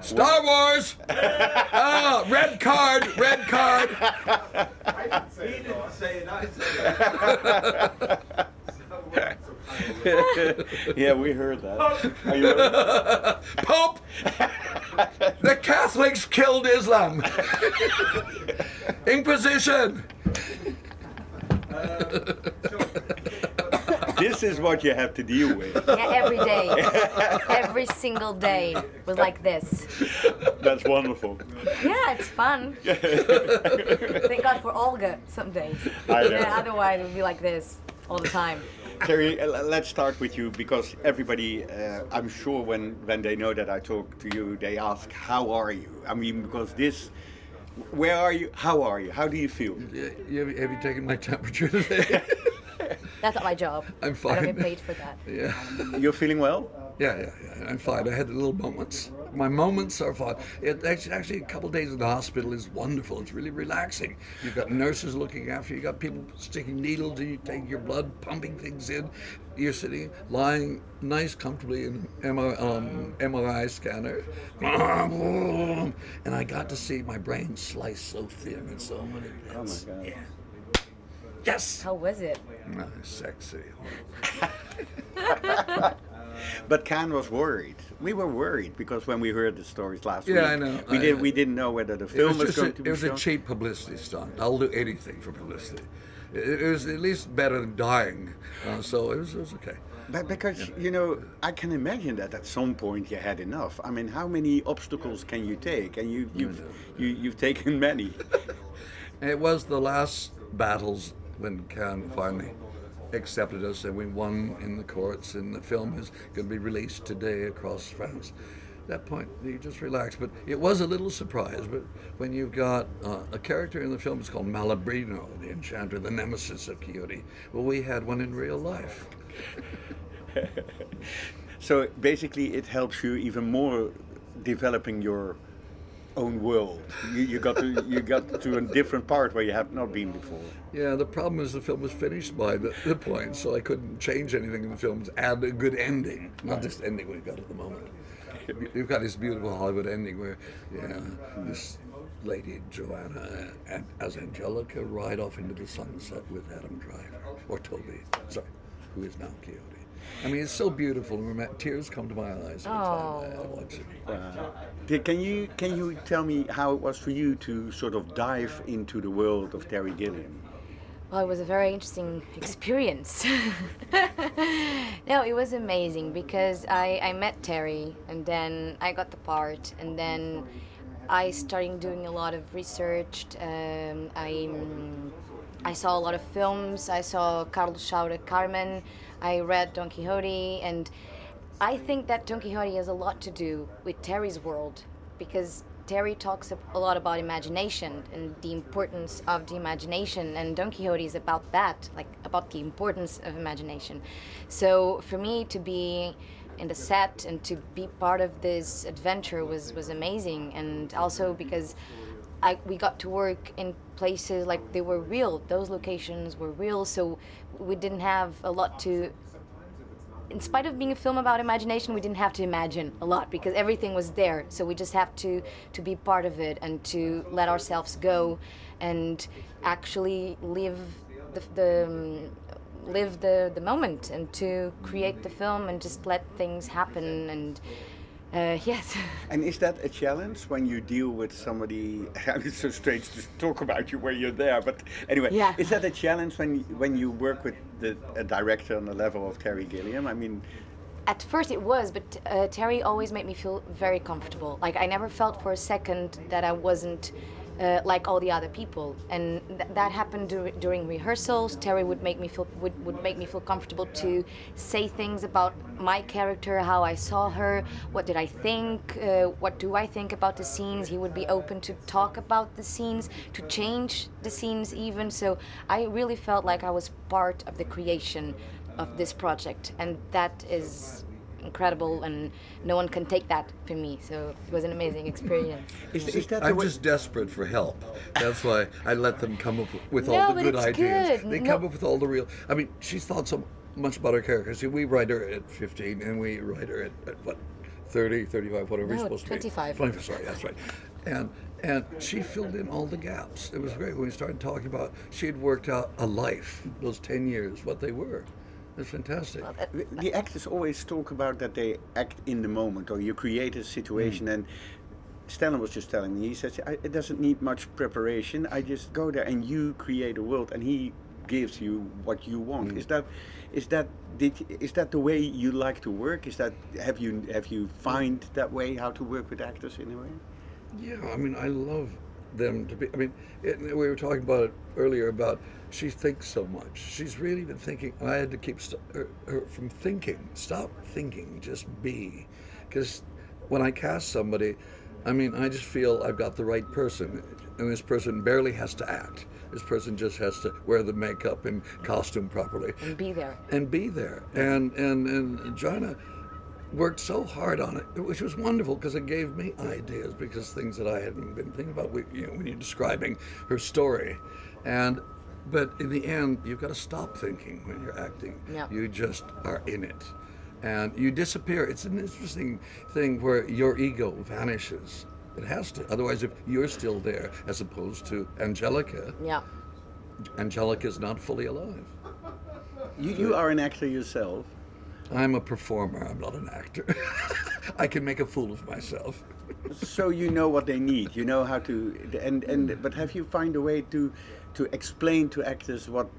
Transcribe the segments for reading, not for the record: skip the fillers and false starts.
Star Wars! Ah, red card, red card. I didn't say it. He didn't say it, I said it. Yeah, we heard that. Are you ready? Pope! The Catholics killed Islam. Inquisition! This is what you have to deal with. Yeah, every day. Every single day was like this. That's wonderful. Yeah, it's fun. Thank God for Olga some days. I know. Yeah, otherwise it would be like this all the time. Terry, let's start with you, because everybody, I'm sure when they know that I talk to you, they ask, how are you? I mean, because this, where are you? How are you? How do you feel? Have you taken my temperature today? That's not my job. I'm fine. I don't get paid for that. Yeah. You're feeling well? Yeah, I'm fine. I had little moments. My moments are fine. Actually, a couple of days in the hospital is wonderful. It's really relaxing. You've got nurses looking after you. You've got people sticking needles in you, taking your blood, pumping things in. You're sitting, lying nice, comfortably in an MRI scanner. And I got to see my brain sliced so thin in so many bits. Oh my God. Yeah. Yes! How was it? Sexy. But Khan was worried. We were worried because when we heard the stories last week, I know. we didn't know whether the film was going to be It was shown. a cheap publicity stunt. I'll do anything for publicity. It was at least better than dying, so it was okay. But because, you know, I can imagine that at some point you had enough. I mean, how many obstacles can you take? And you've taken many. It was the last battles when Cannes finally accepted us, and we won in the courts, and the film is going to be released today across France. At that point, you just relax. But it was a little surprise. But when you've got a character in the film, it's called Malabrino, the enchanter, the nemesis of Quixote. Well, we had one in real life. So basically, it helps you even more developing your own world. You got to a different part where you have not been before. Yeah, the problem is the film was finished by the point, so I couldn't change anything in the film to add a good ending. Not this ending we've got at the moment. We've got this beautiful Hollywood ending where this lady, Joana, as Angelica, ride off into the sunset with Adam Driver, or Toby, sorry, who is now Quixote. I mean, it's so beautiful. Tears come to my eyes every time I watch it. Can you tell me how it was for you to sort of dive into the world of Terry Gilliam? Well, it was a very interesting experience. No, it was amazing because I met Terry, and then I got the part, and then I started doing a lot of research. I saw a lot of films. I saw Carlos Saura Carmen. I read Don Quixote, and I think that Don Quixote has a lot to do with Terry's world, because Terry talks a lot about imagination and the importance of the imagination, and Don Quixote is about that, like about the importance of imagination. So for me to be in the set and to be part of this adventure was amazing, and also because we got to work in places like they were real. Those locations were real, so we didn't have a lot to... In spite of being a film about imagination, we didn't have to imagine a lot because everything was there. So we just have to be part of it and to let ourselves go and actually live the moment and to create the film and just let things happen. And yes. And is that a challenge when you deal with somebody? It's so strange to talk about you when you're there, but anyway, yeah. Is that a challenge when you work with a director on the level of Terry Gilliam? I mean, at first it was, but Terry always made me feel very comfortable. Like I never felt for a second that I wasn't like all the other people, and that happened during rehearsals. Terry would make me feel comfortable to say things about my character, how I saw her, what did I think, what do I think about the scenes. He would be open to talk about the scenes, to change the scenes even. So I really felt like I was part of the creation of this project, and that is incredible, and no one can take that from me. So it was an amazing experience. Is that I'm just desperate for help. That's why I let them come up with all the good ideas. Good. They come up with all the real... I mean, she's thought so much about her character. See, we write her at 15, and we write her at what, 30, 35, whatever No, he's supposed 25. to be. 25, sorry, that's right. And she filled in all the gaps. It was great when we started talking about, she had worked out a life, those 10 years, what they were. It's fantastic. Well, The actors always talk about that they act in the moment, or you create a situation. And Stanley was just telling me, he says, it doesn't need much preparation. I just go there and you create a world, and he gives you what you want. Is that the way you like to work? Is that have you find that way how to work with actors in a way? Yeah, I mean, I love them to be. I mean, we were talking about it earlier about she thinks so much. She's really been thinking. I had to keep her from thinking. Stop thinking. Just be. Because when I cast somebody, I mean, I just feel I've got the right person, and this person barely has to act. This person just has to wear the makeup and costume properly. and be there. And be there. And Joanna worked so hard on it, which was wonderful because it gave me ideas, because things that I hadn't been thinking about when you're describing her story. But in the end, you've got to stop thinking when you're acting. Yeah. You just are in it. And you disappear. It's an interesting thing where your ego vanishes. It has to. Otherwise, if you're still there, as opposed to Angelica, Yeah. Angelica's not fully alive. You are an actor yourself. I'm a performer. I'm not an actor. I can make a fool of myself. So you know what they need. You know how to. But have you find a way to explain to actors what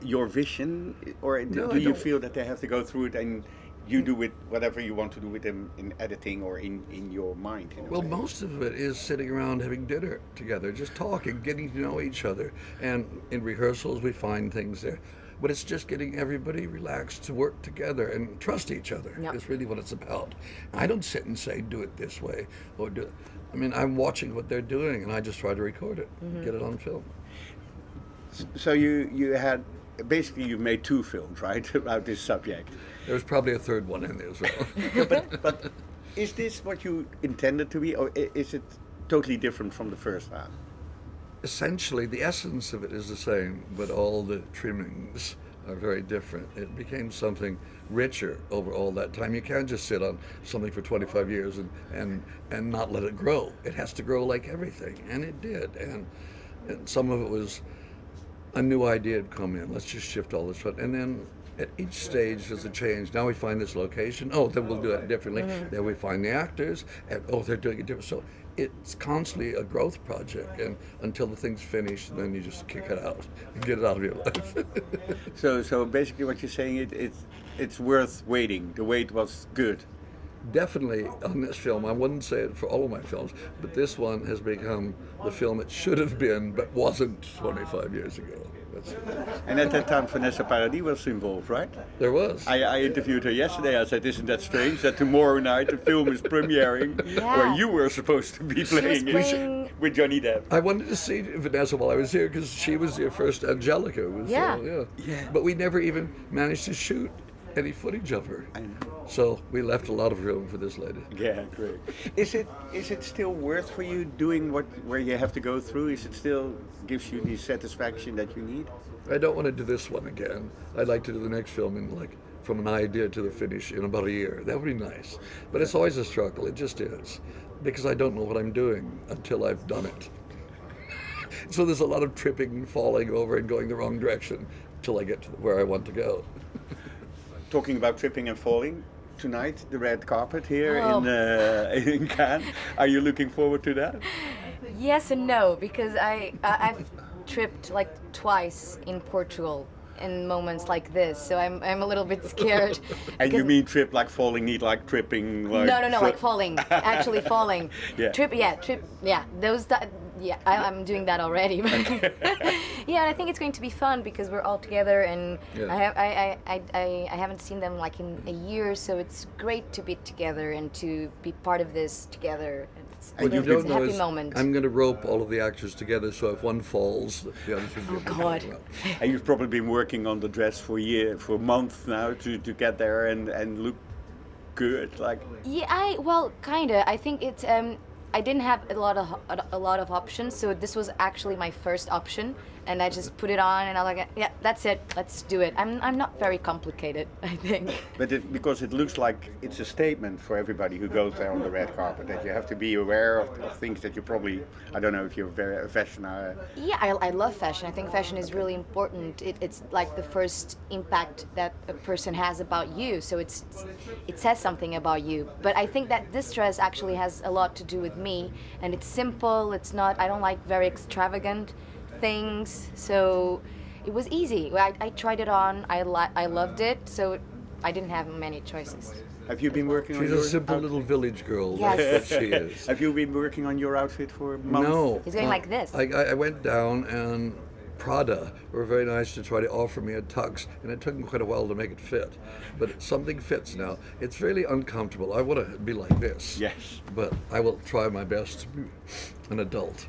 your vision, or No, do I you don't. feel that they have to go through it and you do it whatever you want to do with them in editing or in your mind? In a Well, way? most of it is sitting around having dinner together, just talking, getting to know each other. And in rehearsals, we find things there. But it's just getting everybody relaxed to work together and trust each other. Yep. It's really what it's about. I don't sit and say, do it this way, or do it. I mean, I'm watching what they're doing, and I just try to record it, get it on film. So you had basically you made 2 films, right, about this subject. There's probably a third one in there as well. But is this what you intended to be, or is it totally different from the first half? Essentially, the essence of it is the same, but all the trimmings are very different. It became something richer over all that time. You can't just sit on something for 25 years and not let it grow. It has to grow like everything, and it did. And some of it was a new idea had come in. Let's just shift all this. And then at each stage there's a change. Now we find this location. Oh, then we'll do it differently. Then we find the actors, and oh, they're doing it different. So it's constantly a growth project, and until the thing's finished, then you just kick it out and get it out of your life. So basically, what you're saying, it's worth waiting. The wait was good. Definitely on this film, I wouldn't say it for all of my films, but this one has become the film it should have been, but wasn't 25 years ago. And at that time, Vanessa Paradis was involved, right? There was. I interviewed her yesterday. I said, "Isn't that strange that tomorrow night the film is premiering, Yeah. where you were supposed to be playing it playing- with Johnny Depp?" I wanted to see Vanessa while I was here because she was the first Angelica. Yeah. Yeah. But we never even managed to shoot any footage of her. I know. So we left a lot of room for this lady. Yeah, great. Is it still worth for you doing where you have to go through? Is it still gives you the satisfaction that you need? I don't want to do this one again. I'd like to do the next film in from an idea to the finish in about a year. That would be nice. But it's always a struggle. It just is. Because I don't know what I'm doing until I've done it. So there's a lot of tripping and falling over and going the wrong direction until I get to where I want to go. Talking about tripping and falling, tonight the red carpet here Oh. in Cannes. Are you looking forward to that? Yes and no, because I've tripped like twice in Portugal in moments like this, so I'm a little bit scared. And you because- mean trip like falling, need like tripping? Like No, like falling, actually falling. Yeah. Trip, yeah. I'm doing that already. Yeah, and I think it's going to be fun because we're all together, and Yeah. I haven't seen them like in a year, so it's great to be together and to be part of this together. It's, What you it's don't a know happy is moment. I'm going to rope all of the actors together, so if one falls, the others will be able to God. pick them up. And you've probably been working on the dress for months now to get there and look good. Like Yeah, kinda. I think it's I didn't have a lot of options, so this was actually my first option, and I just put it on, and I was like, yeah, that's it, let's do it. I'm not very complicated, I think. But because it looks like it's a statement for everybody who goes there on the red carpet, that you have to be aware of things that you probably, I don't know if you're very a fashion. Yeah, I love fashion. I think fashion is really important. It's like the first impact that a person has about you, so it says something about you. But I think that this dress actually has a lot to do with me, and it's simple. It's not. I don't like very extravagant things, so it was easy. I tried it on. I loved it, so I didn't have many choices. Have you been working on She's your a simple outfit? little village girl. Yes. That's what she is. Have you been working on your outfit for months? No. He's going like this. I went down, and Prada were very nice to try to offer me a tux, and it took them quite a while to make it fit. But something fits now. It's really uncomfortable. I want to be like this. Yes. But I will try my best to be an adult.